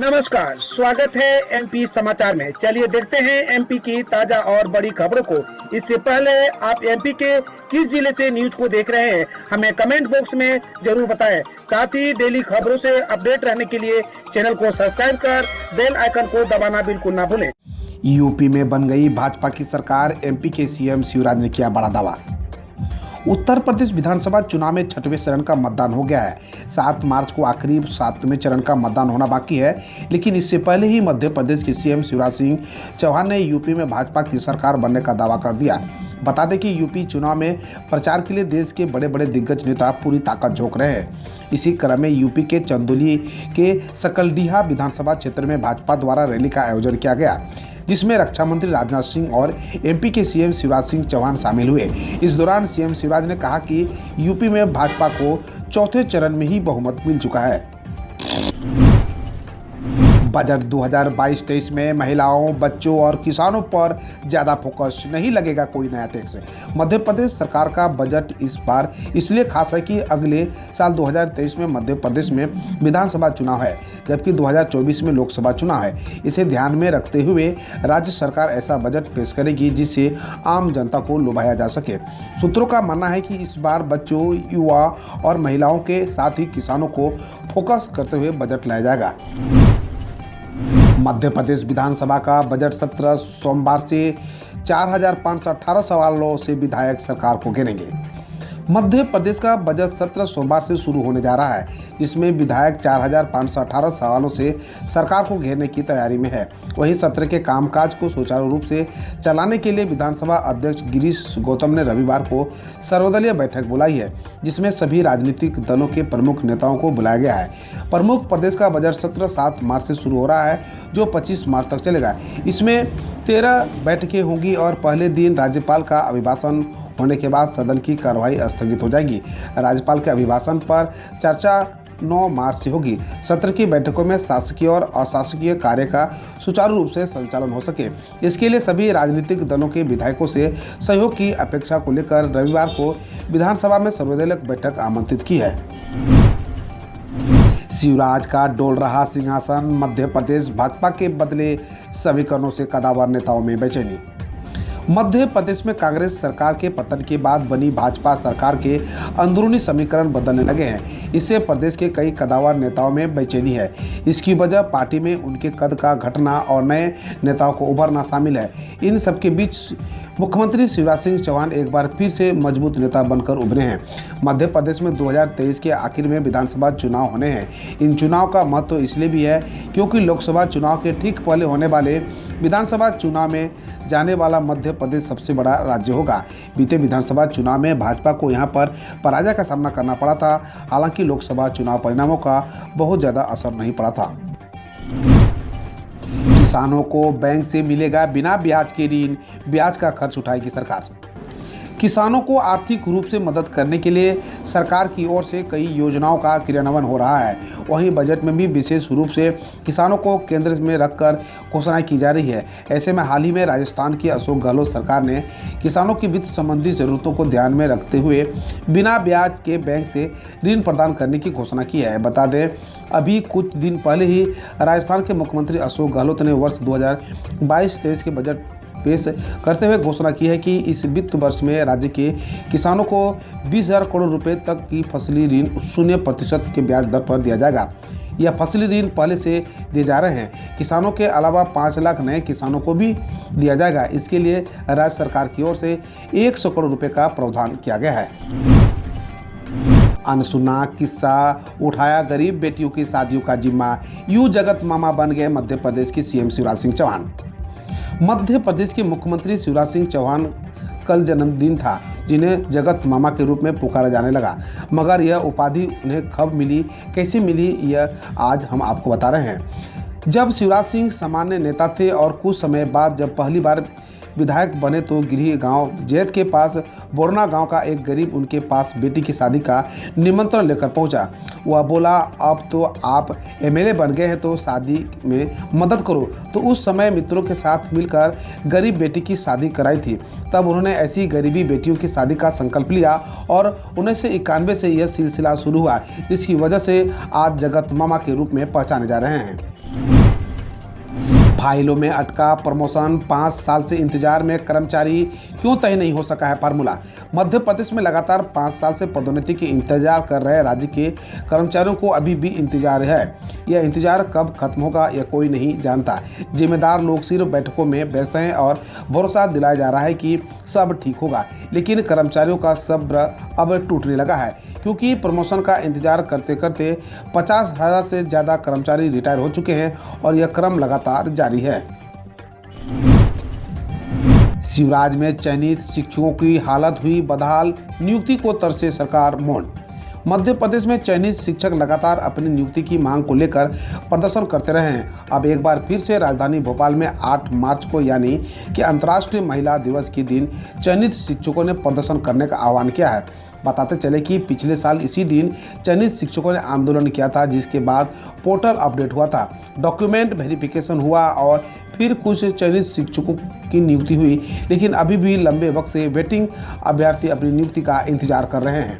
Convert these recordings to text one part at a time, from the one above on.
नमस्कार, स्वागत है एमपी समाचार में। चलिए देखते हैं एमपी की ताजा और बड़ी खबरों को। इससे पहले आप एमपी के किस जिले से न्यूज को देख रहे हैं, हमें कमेंट बॉक्स में जरूर बताएं। साथ ही डेली खबरों से अपडेट रहने के लिए चैनल को सब्सक्राइब कर बेल आइकन को दबाना बिल्कुल ना भूलें। यूपी में बन गई भाजपा की सरकार, एमपी के सीएम शिवराज ने किया बड़ा दावा। उत्तर प्रदेश विधानसभा चुनाव में 6वें चरण का मतदान हो गया है। 7 मार्च को आखिरी 7वें चरण का मतदान होना बाकी है, लेकिन इससे पहले ही मध्य प्रदेश के सीएम शिवराज सिंह चौहान ने यूपी में भाजपा की सरकार बनने का दावा कर दिया। बता दें कि यूपी चुनाव में प्रचार के लिए देश के बड़े बड़े दिग्गज नेता पूरी ताकत झोंक रहे हैं। इसी क्रम में यूपी के चंदौली के सकलडीहा विधानसभा क्षेत्र में भाजपा द्वारा रैली का आयोजन किया गया, जिसमें रक्षा मंत्री राजनाथ सिंह और एमपी के सीएम शिवराज सिंह चौहान शामिल हुए। इस दौरान सीएम शिवराज ने कहा कि यूपी में भाजपा को चौथे चरण में ही बहुमत मिल चुका है। बजट 2022-23 में महिलाओं, बच्चों और किसानों पर ज़्यादा फोकस नहीं लगेगा कोई नया टैक्स। मध्य प्रदेश सरकार का बजट इस बार इसलिए खास है कि अगले साल 2023 में मध्य प्रदेश में विधानसभा चुनाव है, जबकि 2024 में लोकसभा चुनाव है। इसे ध्यान में रखते हुए राज्य सरकार ऐसा बजट पेश करेगी जिससे आम जनता को लुभाया जा सके। सूत्रों का मानना है कि इस बार बच्चों, युवा और महिलाओं के साथ ही किसानों को फोकस करते हुए बजट लाया जाएगा। मध्य प्रदेश विधानसभा का बजट सत्र सोमवार से 4,518 सवालों से विधायक सरकार को घेरेंगे। मध्य प्रदेश का बजट सत्र सोमवार से शुरू होने जा रहा है, जिसमें विधायक 4,518 सवालों से सरकार को घेरने की तैयारी में है। वहीं सत्र के कामकाज को सुचारू रूप से चलाने के लिए विधानसभा अध्यक्ष गिरीश गौतम ने रविवार को सर्वदलीय बैठक बुलाई है, जिसमें सभी राजनीतिक दलों के प्रमुख नेताओं को बुलाया गया है। प्रमुख प्रदेश का बजट सत्र 7 मार्च से शुरू हो रहा है, जो 25 मार्च तक चलेगा। इसमें 13 बैठकें होंगी और पहले दिन राज्यपाल का अभिभाषण होने के बाद सदन की कार्रवाई स्थगित हो जाएगी। राज्यपाल के अभिभाषण पर चर्चा 9 मार्च से होगी। सत्र की बैठकों में शासकीय और अशासकीय कार्य का सुचारू रूप से संचालन हो सके, इसके लिए सभी राजनीतिक दलों के विधायकों से सहयोग की अपेक्षा को लेकर रविवार को विधानसभा में सर्वदलीय बैठक आमंत्रित की है। शिवराज का डोल रहा सिंहासन, मध्य प्रदेश भाजपा के बदले समीकरणों से कद्दावर नेताओं में बेचैनी। मध्य प्रदेश में कांग्रेस सरकार के पतन के बाद बनी भाजपा सरकार के अंदरूनी समीकरण बदलने लगे हैं। इससे प्रदेश के कई कद्दावर नेताओं में बेचैनी है। इसकी वजह पार्टी में उनके कद का घटना और नए नेताओं को उभरना शामिल है। इन सबके बीच मुख्यमंत्री शिवराज सिंह चौहान एक बार फिर से मजबूत नेता बनकर उभरे हैं। मध्य प्रदेश में 2023 के आखिर में विधानसभा चुनाव होने हैं। इन चुनाव का महत्व इसलिए भी है क्योंकि लोकसभा चुनाव के ठीक पहले होने वाले विधानसभा चुनाव में जाने वाला मध्य प्रदेश सबसे बड़ा राज्य होगा। बीते विधानसभा चुनाव में भाजपा को यहां पर पराजय का सामना करना पड़ा था। हालांकि लोकसभा चुनाव परिणामों का बहुत ज़्यादा असर नहीं पड़ा था। किसानों को बैंक से मिलेगा बिना ब्याज के ऋण, ब्याज का खर्च उठाएगी सरकार। किसानों को आर्थिक रूप से मदद करने के लिए सरकार की ओर से कई योजनाओं का क्रियान्वयन हो रहा है। वहीं बजट में भी विशेष रूप से किसानों को केंद्र में रखकर घोषणाएं की जा रही है। ऐसे में हाल ही में राजस्थान की अशोक गहलोत सरकार ने किसानों की वित्त संबंधी जरूरतों को ध्यान में रखते हुए बिना ब्याज के बैंक से ऋण प्रदान करने की घोषणा की है। बता दें, अभी कुछ दिन पहले ही राजस्थान के मुख्यमंत्री अशोक गहलोत ने वर्ष 2022-23 के बजट पेश करते हुए घोषणा की है कि इस वित्त वर्ष में राज्य के किसानों को 20,000 करोड़ रुपए तक की फसली ऋण 0% के ब्याज दर पर दिया जाएगा। यह फसली ऋण पहले से दिए जा रहे हैं। किसानों के अलावा 5 लाख नए किसानों को भी दिया जाएगा। इसके लिए राज्य सरकार की ओर से 100 करोड़ रुपए का प्रावधान किया गया है। अनसुना किस्सा उठाया गरीब बेटियों की शादियों का जिम्मा, यूं जगत मामा बन गए मध्य प्रदेश के सीएम शिवराज सिंह चौहान। मध्य प्रदेश के मुख्यमंत्री शिवराज सिंह चौहान कल जन्मदिन था, जिन्हें जगत मामा के रूप में पुकारा जाने लगा। मगर यह उपाधि उन्हें कब मिली, कैसे मिली, यह आज हम आपको बता रहे हैं। जब शिवराज सिंह सामान्य नेता थे और कुछ समय बाद जब पहली बार विधायक बने तो गृह गांव जैत के पास बोरना गांव का एक गरीब उनके पास बेटी की शादी का निमंत्रण लेकर पहुंचा। वह बोला, अब तो आप एमएलए बन गए हैं तो शादी में मदद करो। तो उस समय मित्रों के साथ मिलकर गरीब बेटी की शादी कराई थी। तब उन्होंने ऐसी गरीबी बेटियों की शादी का संकल्प लिया और 1991 से यह सिलसिला शुरू हुआ, जिसकी वजह से आज जगत मामा के रूप में पहचाने जा रहे हैं। फाइलों में अटका प्रमोशन, 5 साल से इंतजार में कर्मचारी, क्यों तय नहीं हो सका है फार्मूला। मध्य प्रदेश में लगातार 5 साल से पदोन्नति के इंतजार कर रहे राज्य के कर्मचारियों को अभी भी इंतजार है। यह इंतजार कब खत्म होगा यह कोई नहीं जानता। जिम्मेदार लोग सिर्फ बैठकों में व्यस्त हैं और भरोसा दिलाया जा रहा है कि सब ठीक होगा, लेकिन कर्मचारियों का सब्र अब टूटने लगा है, क्योंकि प्रमोशन का इंतजार करते करते 50,000 से ज़्यादा कर्मचारी रिटायर हो चुके हैं और यह क्रम लगातार जारी है। शिवराज में चयनित शिक्षकों की हालत हुई बदहाल, नियुक्ति को तरसे सरकार मौन। मध्य प्रदेश में चयनित शिक्षक लगातार अपनी नियुक्ति की मांग को लेकर प्रदर्शन करते रहे हैं। अब एक बार फिर से राजधानी भोपाल में 8 मार्च को यानी कि अंतर्राष्ट्रीय महिला दिवस के दिन चयनित शिक्षकों ने प्रदर्शन करने का आह्वान किया है। बताते चले कि पिछले साल इसी दिन चयनित शिक्षकों ने आंदोलन किया था, जिसके बाद पोर्टल अपडेट हुआ था, डॉक्यूमेंट वेरिफिकेशन हुआ और फिर कुछ चयनित शिक्षकों की नियुक्ति हुई, लेकिन अभी भी लंबे वक्त से वेटिंग अभ्यर्थी अपनी नियुक्ति का इंतजार कर रहे हैं।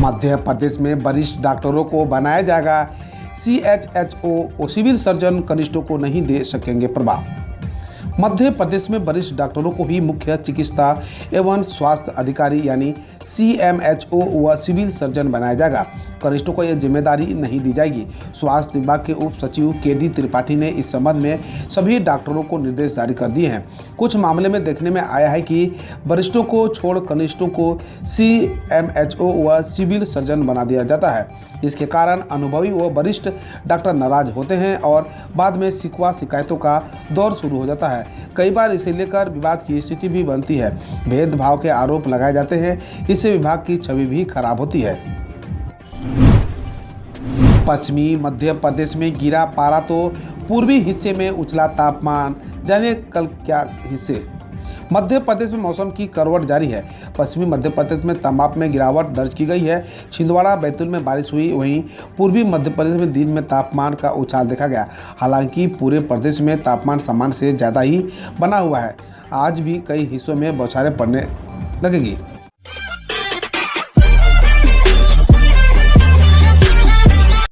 मध्य प्रदेश में वरिष्ठ डॉक्टरों को बनाया जाएगा CHHO, सिविल सर्जन कनिष्ठों को नहीं दे सकेंगे प्रभाव। मध्य प्रदेश में वरिष्ठ डॉक्टरों को ही मुख्य चिकित्सा एवं स्वास्थ्य अधिकारी यानी CMHO व सिविल सर्जन बनाया जाएगा। कनिष्ठों को यह जिम्मेदारी नहीं दी जाएगी। स्वास्थ्य विभाग के उप सचिव KD त्रिपाठी ने इस संबंध में सभी डॉक्टरों को निर्देश जारी कर दिए हैं। कुछ मामले में देखने में आया है कि वरिष्ठों को छोड़ कनिष्ठों को CMHO व सिविल सर्जन बना दिया जाता है। इसके कारण अनुभवी व वरिष्ठ डॉक्टर नाराज होते हैं और बाद में शिकवा शिकायतों का दौर शुरू हो जाता है। कई बार इसे लेकर विवाद की स्थिति भी बनती है। भेदभाव के आरोप लगाए जाते हैं, इससे विभाग की छवि भी खराब होती है। पश्चिमी मध्य प्रदेश में गिरा पारा तो पूर्वी हिस्से में उछला तापमान, जाने कल क्या हिस्से। मध्य प्रदेश में मौसम की करवट जारी है। पश्चिमी मध्य प्रदेश में तापमान में गिरावट दर्ज की गई है। छिंदवाड़ा बैतूल में बारिश हुई, वहीं पूर्वी मध्य प्रदेश में दिन में तापमान का उछाल देखा गया। हालांकि पूरे प्रदेश में तापमान सामान्य से ज़्यादा ही बना हुआ है। आज भी कई हिस्सों में बौछारें पड़ने लगेगी।